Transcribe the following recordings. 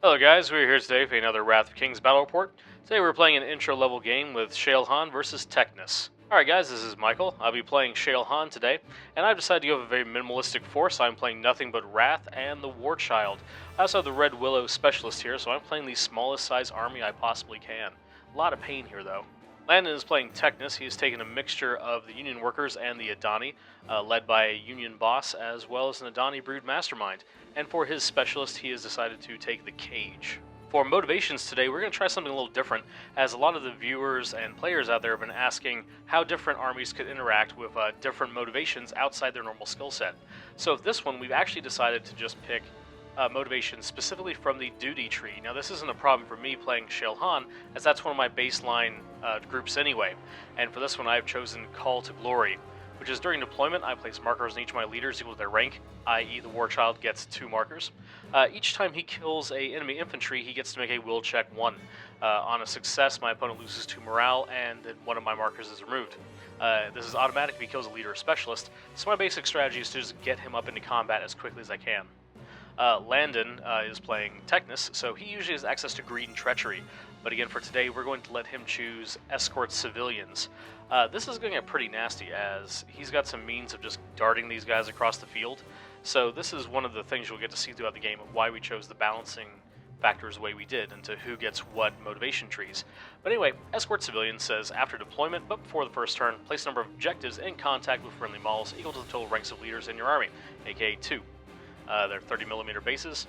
Hello guys, we're here today for another Wrath of Kings battle report. Today we're playing an intro level game with Shael versus Teknes. Alright guys, this is Michael. I'll be playing Shael today, and I've decided to go with a very minimalistic force. I'm playing nothing but Wrath and the War Child. I also have the Red Willow Specialist here, so I'm playing the smallest size army I possibly can. A lot of pain here though. Landon is playing Technis. He has taken a mixture of the Union workers and the Adani, led by a Union boss as well as an Adani brood mastermind. And for his specialist, he has decided to take the Cage. For motivations today, we're going to try something a little different, as a lot of the viewers and players out there have been asking how different armies could interact with different motivations outside their normal skill set. So with this one, we've actually decided to just pick motivation specifically from the duty tree. Now this isn't a problem for me playing Shael, as that's one of my baseline groups anyway. And for this one I've chosen Call to Glory, which is during deployment I place markers on each of my leaders equal to their rank, i.e. the War Child gets 2 markers. Each time he kills a enemy infantry, he gets to make a will check 1. On a success, my opponent loses 2 morale, and then one of my markers is removed. This is automatic if he kills a leader or specialist, so my basic strategy is to just get him up into combat as quickly as I can. Landon is playing Teknes, so he usually has access to greed and treachery. But again, for today, we're going to let him choose escort civilians. This is going to get pretty nasty, as he's got some means of just darting these guys across the field. So this is one of the things you'll get to see throughout the game of why we chose the balancing factors the way we did into who gets what motivation trees. But anyway, escort civilians says after deployment, but before the first turn, place a number of objectives in contact with friendly models equal to the total ranks of leaders in your army, aka 2. They're 30mm bases.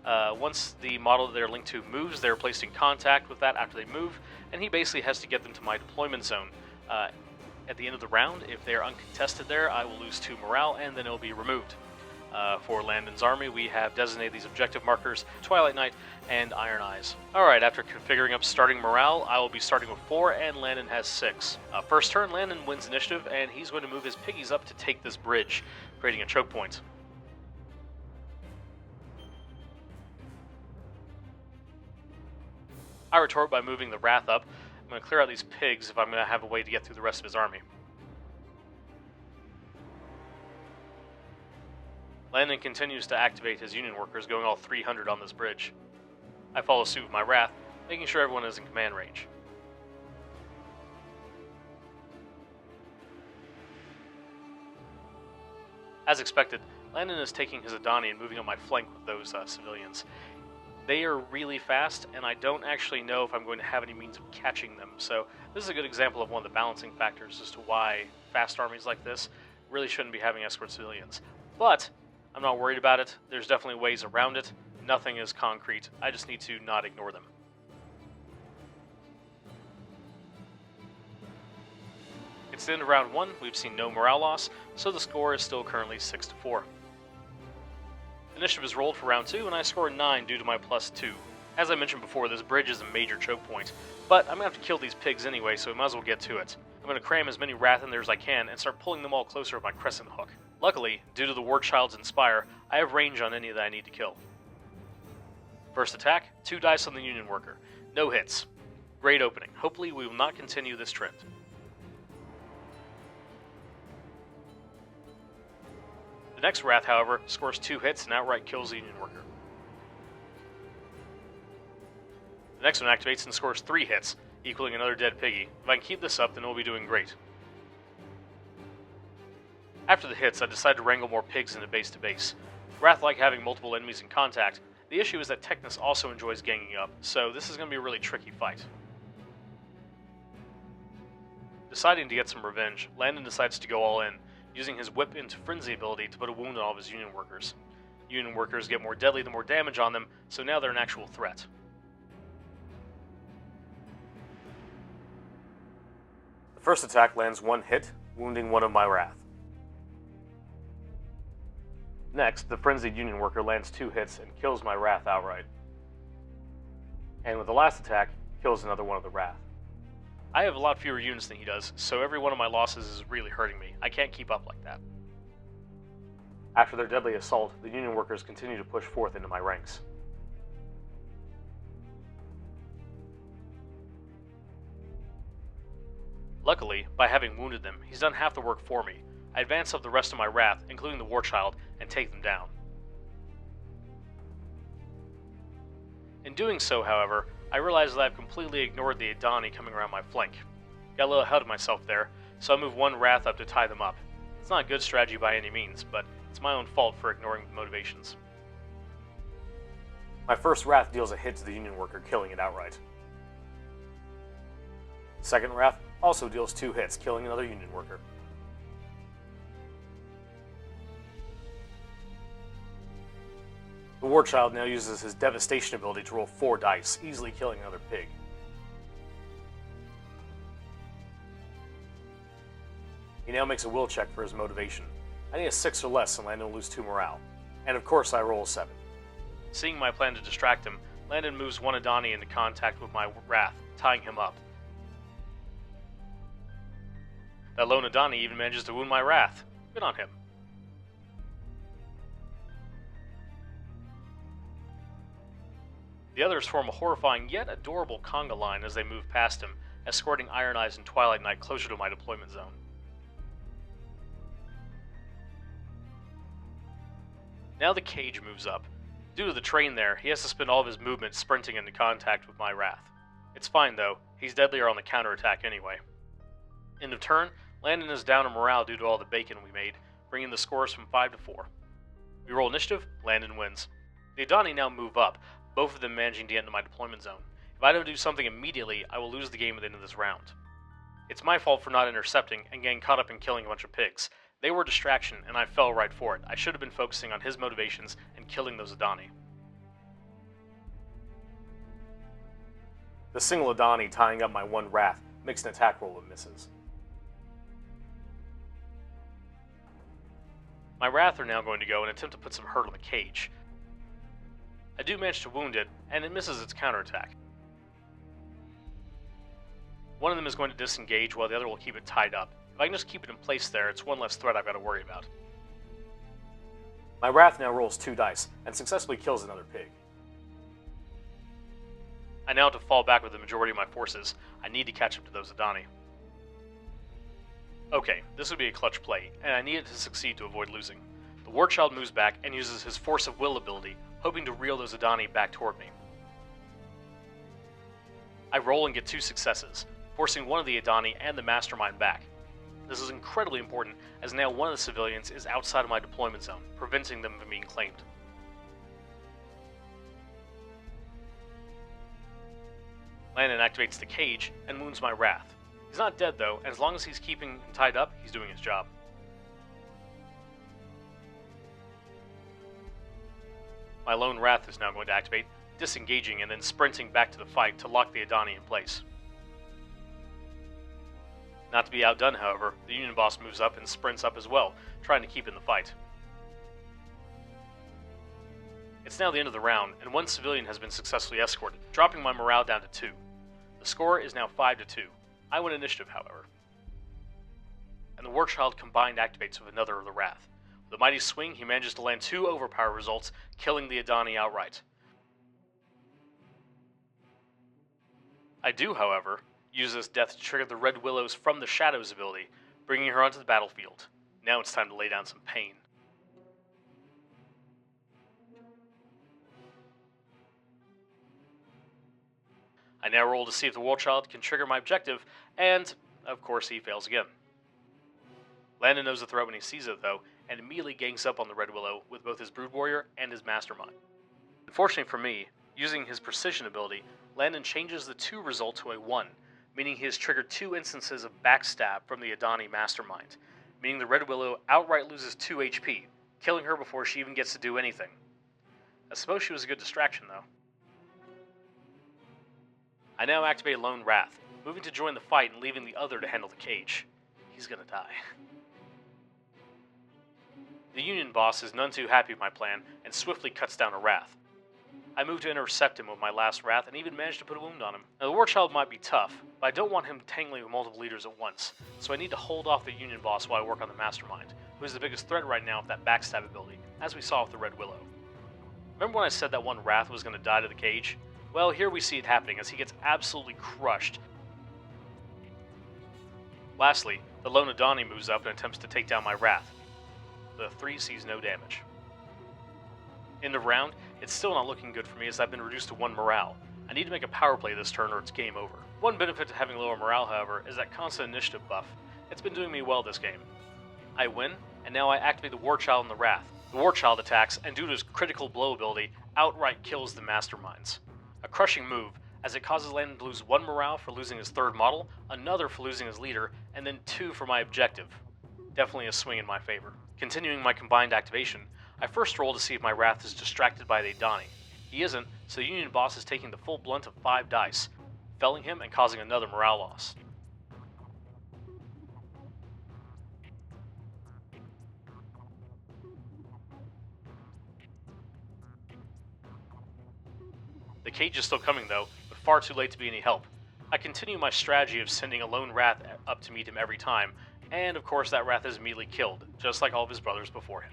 Once the model that they're linked to moves, they're placed in contact with that after they move, and he basically has to get them to my deployment zone. At the end of the round, if they're uncontested there, I will lose 2 morale, and then it'll be removed. For Landon's army, we have designated these objective markers, Twilight Knight and Iron Eyes. Alright, after configuring up starting morale, I will be starting with 4, and Landon has 6. First turn, Landon wins initiative, and he's going to move his piggies up to take this bridge, creating a choke point. I retort by moving the Wrath up. I'm going to clear out these pigs if I'm going to have a way to get through the rest of his army. Landon continues to activate his Union workers, going all 300 on this bridge. I follow suit with my Wrath, making sure everyone is in command range. As expected, Landon is taking his Adani and moving on my flank with those civilians. They are really fast, and I don't actually know if I'm going to have any means of catching them, so this is a good example of one of the balancing factors as to why fast armies like this really shouldn't be having escort civilians. But I'm not worried about it. There's definitely ways around it. Nothing is concrete. I just need to not ignore them. It's the end of round 1. We've seen no morale loss, so the score is still currently 6-4. Initiative is rolled for round 2, and I scored 9 due to my +2. As I mentioned before, this bridge is a major choke point, but I'm going to have to kill these pigs anyway, so we might as well get to it. I'm going to cram as many Wrath in there as I can and start pulling them all closer with my crescent hook. Luckily, due to the War Child's Inspire, I have range on any that I need to kill. First attack, 2 dice on the Union worker. No hits. Great opening. Hopefully we will not continue this trend. The next Wrath, however, scores 2 hits and outright kills the Union worker. The next one activates and scores 3 hits, equaling another dead piggy. If I can keep this up, then we'll be doing great. After the hits, I decide to wrangle more pigs into base to base. Wrath like having multiple enemies in contact. The issue is that Technis also enjoys ganging up, so this is going to be a really tricky fight. Deciding to get some revenge, Landon decides to go all in, using his whip into frenzy ability to put a wound on all of his Union workers. Union workers get more deadly the more damage on them, so now they're an actual threat. The first attack lands 1 hit, wounding one of my Wrath. Next, the frenzied Union worker lands 2 hits and kills my Wrath outright. And with the last attack, kills another one of the Wrath. I have a lot fewer units than he does, so every one of my losses is really hurting me. I can't keep up like that. After their deadly assault, the Union workers continue to push forth into my ranks. Luckily, by having wounded them, he's done half the work for me. I advance up the rest of my Wrath, including the War Child, and take them down. In doing so, however, I realize that I've completely ignored the Adani coming around my flank. Got a little ahead of myself there, so I move one Wrath up to tie them up. It's not a good strategy by any means, but it's my own fault for ignoring the motivations. My first Wrath deals a hit to the Union worker, killing it outright. Second Wrath also deals 2 hits, killing another Union worker. The War Child now uses his Devastation ability to roll 4 dice, easily killing another pig. He now makes a will check for his motivation. I need a 6 or less and Landon will lose 2 morale. And of course I roll a 7. Seeing my plan to distract him, Landon moves one Adani into contact with my Wrath, tying him up. That lone Adani even manages to wound my Wrath. Good on him. The others form a horrifying yet adorable conga line as they move past him, escorting Iron Eyes and Twilight Knight closer to my deployment zone. Now the cage moves up. Due to the train there, he has to spend all of his movement sprinting into contact with my Wrath. It's fine though, he's deadlier on the counterattack anyway. End of turn, Landon is down in morale due to all the bacon we made, bringing the scores from 5 to 4. We roll initiative, Landon wins. The Adani now move up, both of them managing to get into my deployment zone. If I don't do something immediately, I will lose the game at the end of this round. It's my fault for not intercepting and getting caught up in killing a bunch of pigs. They were a distraction, and I fell right for it. I should have been focusing on his motivations and killing those Adani. The single Adani tying up my one Wrath makes an attack roll and misses. My Wrath are now going to go and attempt to put some hurt on the cage. I do manage to wound it, and it misses its counterattack. One of them is going to disengage while the other will keep it tied up. If I can just keep it in place there, it's one less threat I've got to worry about. My Wrath now rolls 2 dice, and successfully kills another pig. I now have to fall back with the majority of my forces. I need to catch up to those Adani. Okay, this would be a clutch play, and I need it to succeed to avoid losing. The War Child moves back and uses his Force of Will ability, hoping to reel those Adani back toward me. I roll and get 2 successes, forcing one of the Adani and the Mastermind back. This is incredibly important, as now one of the civilians is outside of my deployment zone, preventing them from being claimed. Landon activates the cage and wounds my Wrath. He's not dead though, and as long as he's keeping him tied up, he's doing his job. My lone Wrath is now going to activate, disengaging and then sprinting back to the fight to lock the Adani in place. Not to be outdone, however, the Union boss moves up and sprints up as well, trying to keep in the fight. It's now the end of the round, and one civilian has been successfully escorted, dropping my morale down to 2. The score is now 5 to 2. I win initiative, however. And the War Child combined activates with another of the Wrath. With a mighty swing, he manages to land 2 overpower results, killing the Adani outright. I do, however, use this death to trigger the Red Willows from the Shadows ability, bringing her onto the battlefield. Now it's time to lay down some pain. I now roll to see if the War Child can trigger my objective, and, of course, he fails again. Landon knows the threat when he sees it, though, and immediately gangs up on the Red Willow with both his Brood Warrior and his Mastermind. Unfortunately for me, using his Precision ability, Landon changes the 2 result to a 1, meaning he has triggered 2 instances of backstab from the Adani Mastermind, meaning the Red Willow outright loses 2 HP, killing her before she even gets to do anything. I suppose she was a good distraction, though. I now activate Lone Wrath, moving to join the fight and leaving the other to handle the cage. He's gonna die. The Union boss is none too happy with my plan and swiftly cuts down a Wrath. I move to intercept him with my last Wrath and even manage to put a wound on him. Now the War Child might be tough, but I don't want him tangling with multiple leaders at once, so I need to hold off the Union boss while I work on the Mastermind, who is the biggest threat right now with that backstab ability, as we saw with the Red Willow. Remember when I said that one Wrath was going to die to the cage? Well, here we see it happening as he gets absolutely crushed. Lastly, the lone Adani moves up and attempts to take down my Wrath. The 3 sees no damage. End of round, It's still not looking good for me as I've been reduced to 1 morale. I need to make a power play this turn or it's game over. One benefit to having lower morale, however, is that constant initiative buff. It's been doing me well this game. I win, and now I activate the War Child in the Wrath. The War Child attacks, and due to his critical blow ability, outright kills the masterminds. A crushing move, as it causes Landon to lose 1 morale for losing his 3rd model, another for losing his leader, and then 2 for my objective. Definitely a swing in my favor. Continuing my combined activation, I first roll to see if my Wrath is distracted by the Adani. He isn't, so the Union boss is taking the full blunt of 5 dice, felling him and causing another morale loss. The cage is still coming though, but far too late to be any help. I continue my strategy of sending a lone Wrath up to meet him every time, and of course that Wrath is immediately killed, just like all of his brothers before him.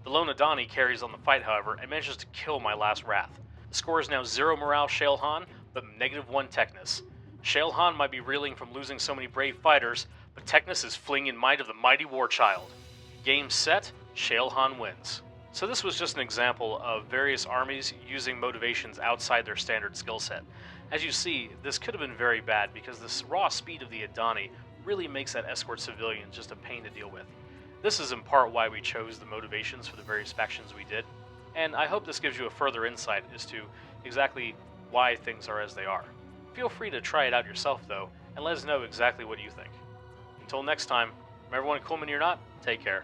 The lone Adani carries on the fight, however, and manages to kill my last Wrath. The score is now 0 morale Shael, but -1 Teknes. Shael might be reeling from losing so many brave fighters, but Technis is fleeing in might of the mighty War Child. Game set, Shael wins. So this was just an example of various armies using motivations outside their standard skill set. As you see, this could have been very bad because the raw speed of the Adani really makes that escort civilian just a pain to deal with. This is in part why we chose the motivations for the various factions we did, and I hope this gives you a further insight as to exactly why things are as they are. Feel free to try it out yourself though, and let us know exactly what you think. Until next time, from everyone at Coolman you're not, take care.